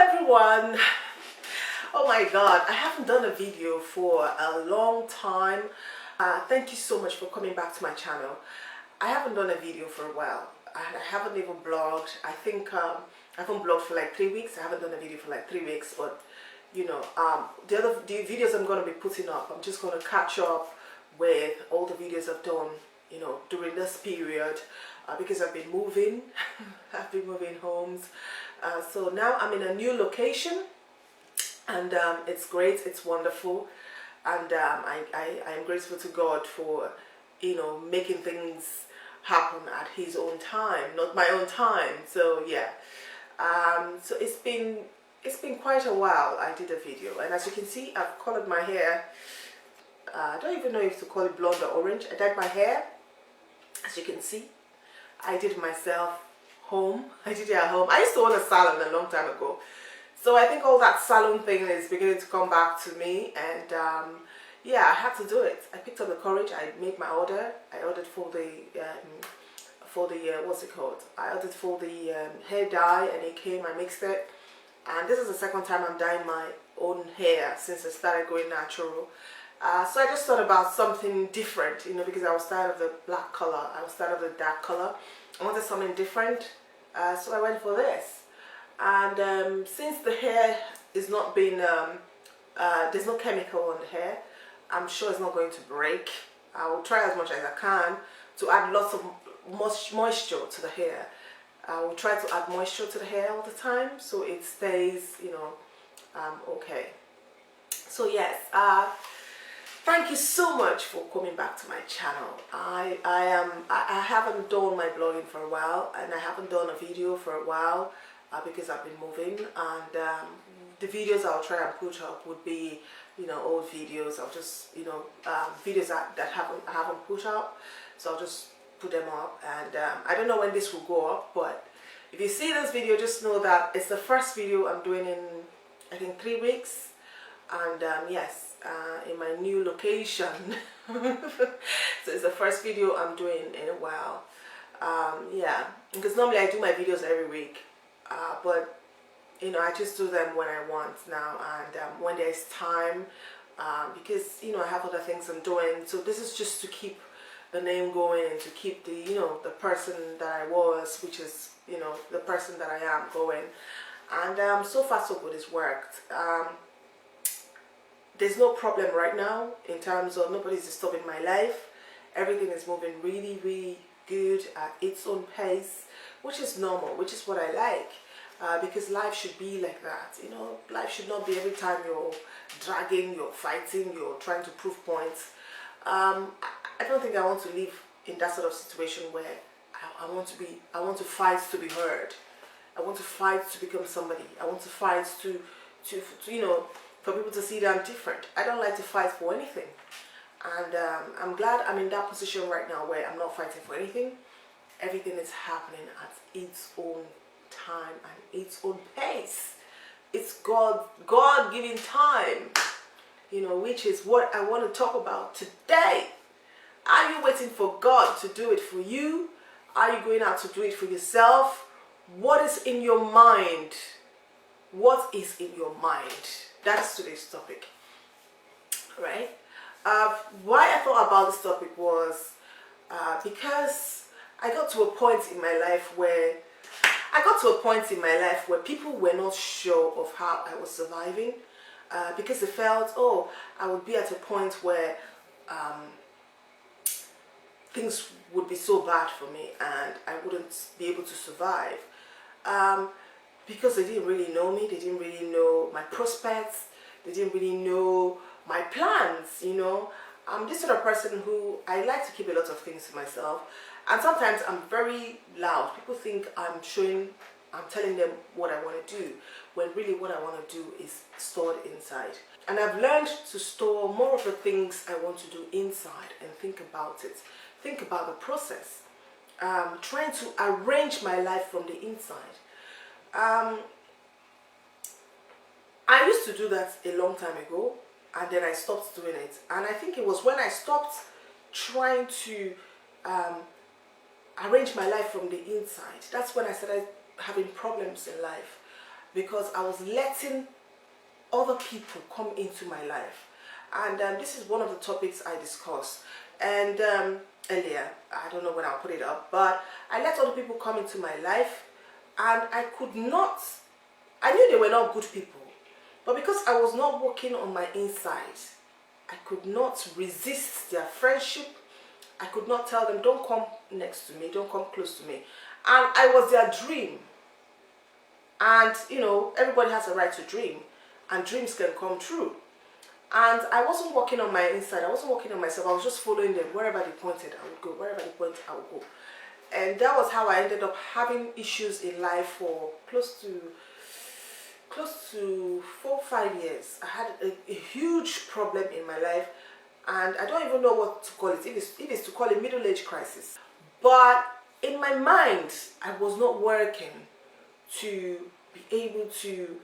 everyone. Oh my god, I haven't done a video for a long time. Thank you so much for coming back to my channel. I haven't done a video for a while and I haven't even blogged. I think I haven't blogged for like 3 weeks. I haven't done a video for like 3 weeks, but you know, the videos I'm going to be putting up, I'm just going to catch up with all the videos I've done, you know, during this period, because I've been moving. I've been moving homes, so now I'm in a new location, and it's great, it's wonderful, and I am grateful to God for, you know, making things happen at his own time, not my own time. So yeah, so it's been quite a while I did a video, and as you can see, I've colored my hair. I don't even know if to call it blonde or orange. I dyed my hair, as you can see. I did it myself home. I did it at home. I used to own a salon a long time ago, so I think all that salon thing is beginning to come back to me, and yeah, I had to do it. I picked up the courage. I made my order. I ordered for the what's it called? I ordered for the hair dye, and it came. I mixed it, and this is the second time I'm dyeing my own hair since I started going natural. So I just thought about something different, you know, because I was tired of the black color, I was tired of the dark color. I wanted something different, so I went for this. And since the hair is not being, there's no chemical on the hair, I'm sure it's not going to break. I will try as much as I can to add lots of moisture to the hair. I will try to add moisture to the hair all the time so it stays, you know, okay. So yes, thank you so much for coming back to my channel. I haven't done my blogging for a while, and I haven't done a video for a while because I've been moving, and the videos I'll try and put up would be, you know, old videos. I'll just, you know, videos that I haven't put up, so I'll just put them up, and I don't know when this will go up, but if you see this video, just know that it's the first video I'm doing in, I think, 3 weeks. And yes, in my new location. So it's the first video I'm doing in a while. Yeah, because normally I do my videos every week, but you know, I just do them when I want now, and when there's time, because you know, I have other things I'm doing. So this is just to keep the name going and to keep the, you know, the person that I was, which is, you know, the person that I am, going. And so far so good, it's worked. There's no problem right now in terms of nobody's disturbing my life. Everything is moving really, really good at its own pace, which is normal, which is what I like, because life should be like that. You know, life should not be every time you're dragging, you're fighting, you're trying to prove points. I don't think I want to live in that sort of situation where I want to fight to be heard. I want to fight to become somebody. I want to fight to you know, for people to see that I'm different. I don't like to fight for anything, and I'm glad I'm in that position right now where I'm not fighting for anything. Everything is happening at its own time and its own pace. It's God-given time, you know, which is what I want to talk about today. Are you waiting for God to do it for you? Are you going out to do it for yourself? What is in your mind? What is in your mind? That's today's topic, right? Why I thought about this topic was because I got to a point in my life where people were not sure of how I was surviving, because they felt, oh, I would be at a point where things would be so bad for me and I wouldn't be able to survive. Because they didn't really know me, they didn't really know my prospects, they didn't really know my plans, you know. I'm this sort of person who, I like to keep a lot of things to myself, and sometimes I'm very loud. People think I'm telling them what I want to do, when really what I want to do is stored inside. And I've learned to store more of the things I want to do inside and think about it, think about the process, trying to arrange my life from the inside. I used to do that a long time ago, and then I stopped doing it. And I think it was when I stopped trying to arrange my life from the inside, that's when I started having problems in life. because I was letting other people come into my life. And this is one of the topics I discussed. And earlier, I don't know when I'll put it up, but I let other people come into my life, and I knew they were not good people, but because I was not working on my inside, I could not resist their friendship. I could not tell them, don't come next to me, don't come close to me. And I was their dream. And everybody has a right to dream, and dreams can come true. And I wasn't working on my inside, I wasn't working on myself, I was just following them. Wherever they pointed, I would go. Wherever they pointed, I would go. And that was how I ended up having issues in life for close to 4-5 years. I had a huge problem in my life, and I don't even know what to call it. It is to call it middle-age crisis. But in my mind, I was not working to be able to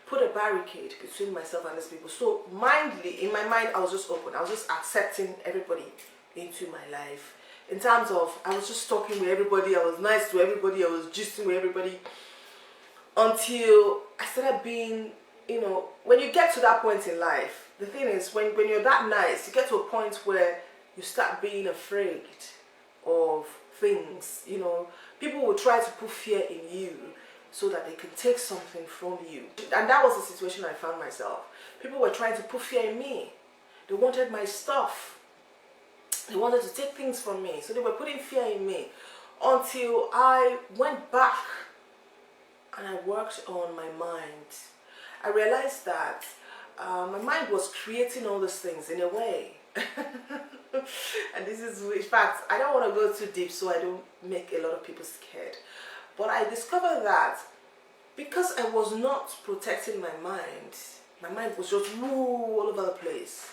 put a barricade between myself and these people. So in my mind, I was just open. I was just accepting everybody into my life. In terms of, I was just talking with everybody, I was nice to everybody, I was gisting with everybody, until I started being, when you get to that point in life, the thing is, when you're that nice, you get to a point where you start being afraid of things. People will try to put fear in you so that they can take something from you. And that was the situation I found myself. People were trying to put fear in me. They wanted my stuff. They wanted to take things from me. So they were putting fear in me, until I went back and I worked on my mind. I realized that my mind was creating all those things in a way. And this is, in fact, I don't want to go too deep so I don't make a lot of people scared. But I discovered that because I was not protecting my mind was just all over the place.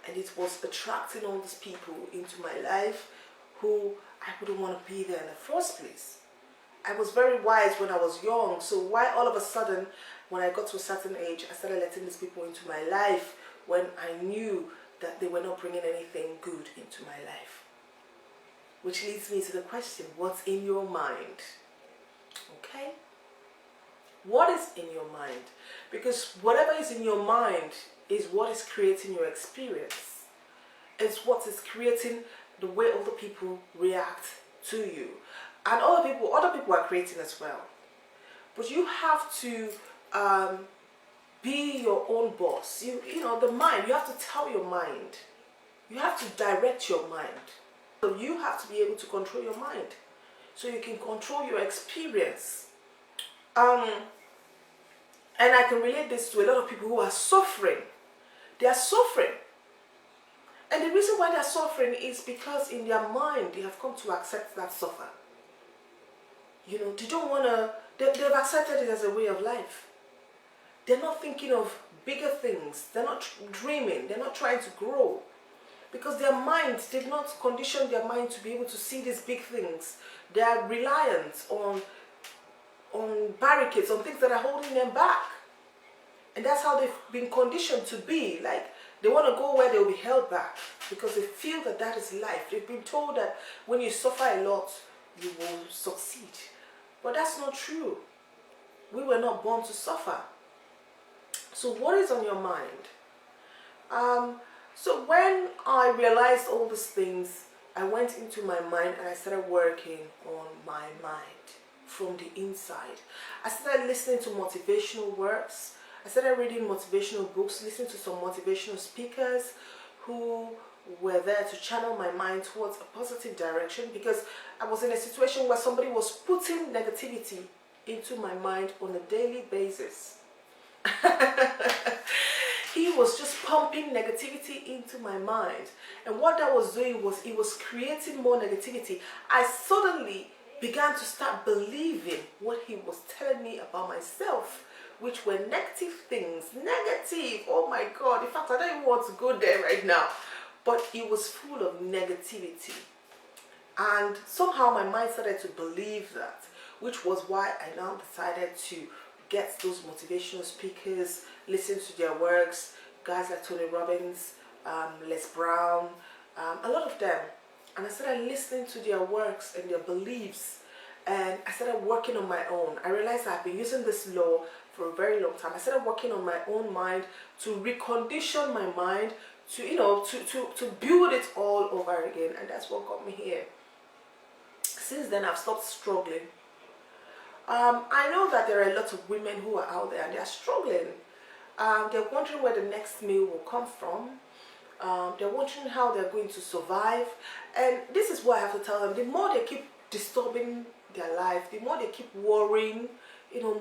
And it was attracting all these people into my life who I wouldn't want to be there in the first place. I was very wise when I was young, so why all of a sudden, when I got to a certain age, I started letting these people into my life when I knew that they were not bringing anything good into my life? Which leads me to the question, what's in your mind? Okay? What is in your mind? Because whatever is in your mind is what is creating your experience. It's what is creating the way other people react to you. And other people are creating as well. But you have to be your own boss. The mind, you have to tell your mind. You have to direct your mind. So you have to be able to control your mind, so you can control your experience. And I can relate this to a lot of people who are suffering. They are suffering. And the reason why they are suffering is because in their mind, they have come to accept that suffer. They don't want to, they've accepted it as a way of life. They're not thinking of bigger things. They're not dreaming. They're not trying to grow. Because their mind did not condition their mind to be able to see these big things. They are reliant on barricades, on things that are holding them back. And that's how they've been conditioned to be. Like, they want to go where they'll be held back, because they feel that that is life. They've been told that when you suffer a lot, you will succeed. But that's not true. We were not born to suffer. So what is on your mind? So when I realized all these things, I went into my mind and I started working on my mind from the inside. I started listening to motivational works. I started reading motivational books, listening to some motivational speakers who were there to channel my mind towards a positive direction, because I was in a situation where somebody was putting negativity into my mind on a daily basis. He was just pumping negativity into my mind, and what that was doing was it was creating more negativity. I suddenly began to start believing what he was telling me about myself, which were negative things. Negative, oh my God. In fact, I don't even want to go there right now. But it was full of negativity. And somehow my mind started to believe that, which was why I now decided to get those motivational speakers, listen to their works, guys like Tony Robbins, Les Brown, a lot of them. And I started listening to their works and their beliefs. and I started working on my own. I realized I've been using this law for a very long time. I started working on my own mind to recondition my mind to, to build it all over again, and that's what got me here. Since then, I've stopped struggling. I know that there are a lot of women who are out there and they are struggling. They're wondering where the next meal will come from. They're wondering how they're going to survive. And this is what I have to tell them. The more they keep disturbing their life, the more they keep worrying,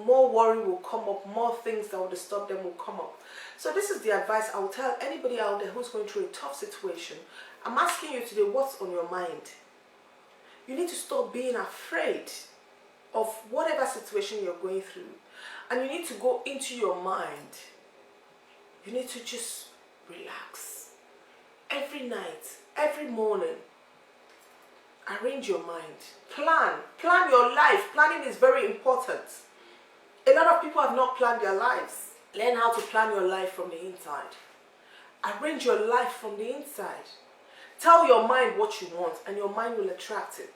more worry will come up, more things that will disturb them will come up. So this is the advice I will tell anybody out there who's going through a tough situation. I'm asking you today, what's on your mind? You need to stop being afraid of whatever situation you're going through. And you need to go into your mind. You need to just relax. Every night, every morning, arrange your mind. Plan your life. Planning is very important. A lot of people have not planned their lives. Learn how to plan your life from the inside. Arrange your life from the inside. Tell your mind what you want and your mind will attract it.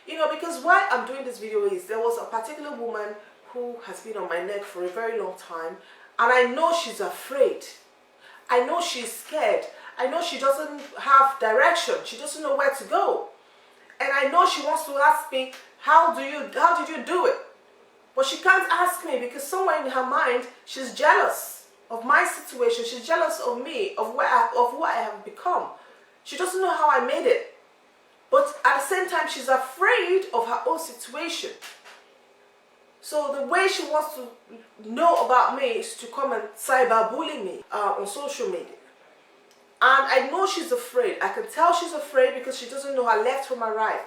Because why I'm doing this video is there was a particular woman who has been on my neck for a very long time, and I know she's afraid. I know she's scared. I know she doesn't have direction. She doesn't know where to go. And I know she wants to ask me, how did you do it? But she can't ask me because somewhere in her mind, she's jealous of my situation. She's jealous of me, of what I have become. She doesn't know how I made it. But at the same time, she's afraid of her own situation. So the way she wants to know about me is to come and cyberbully me on social media. And I know she's afraid. I can tell she's afraid because she doesn't know her left from her right.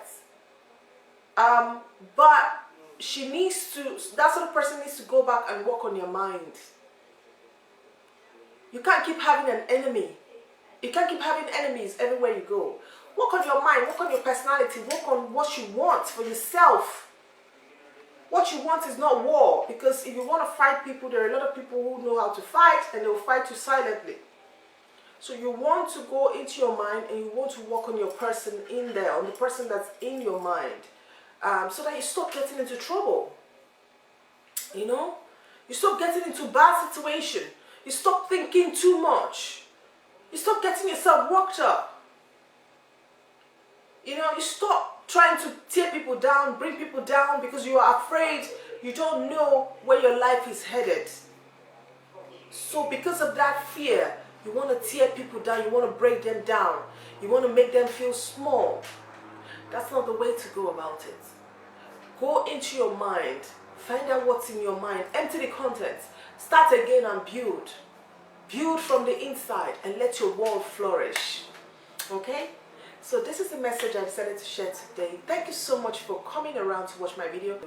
But she needs to, that sort of person needs to go back and work on your mind. You can't keep having an enemy. You can't keep having enemies everywhere you go. Work on your mind, work on your personality, work on what you want for yourself. What you want is not war, because if you want to fight people, there are a lot of people who know how to fight and they will fight you silently. So you want to go into your mind and you want to work on your person in there, on the person that's in your mind, so that you stop getting into trouble. You stop getting into bad situation. You stop thinking too much. You stop getting yourself worked up. You stop trying to tear people down, bring people down because you are afraid. You don't know where your life is headed. So because of that fear, you want to tear people down. You want to break them down. You want to make them feel small. That's not the way to go about it. Go into your mind. Find out what's in your mind. Empty the contents. Start again and build. Build from the inside and let your world flourish. Okay? So this is the message I decided to share today. Thank you so much for coming around to watch my video.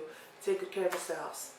Take good care of yourselves.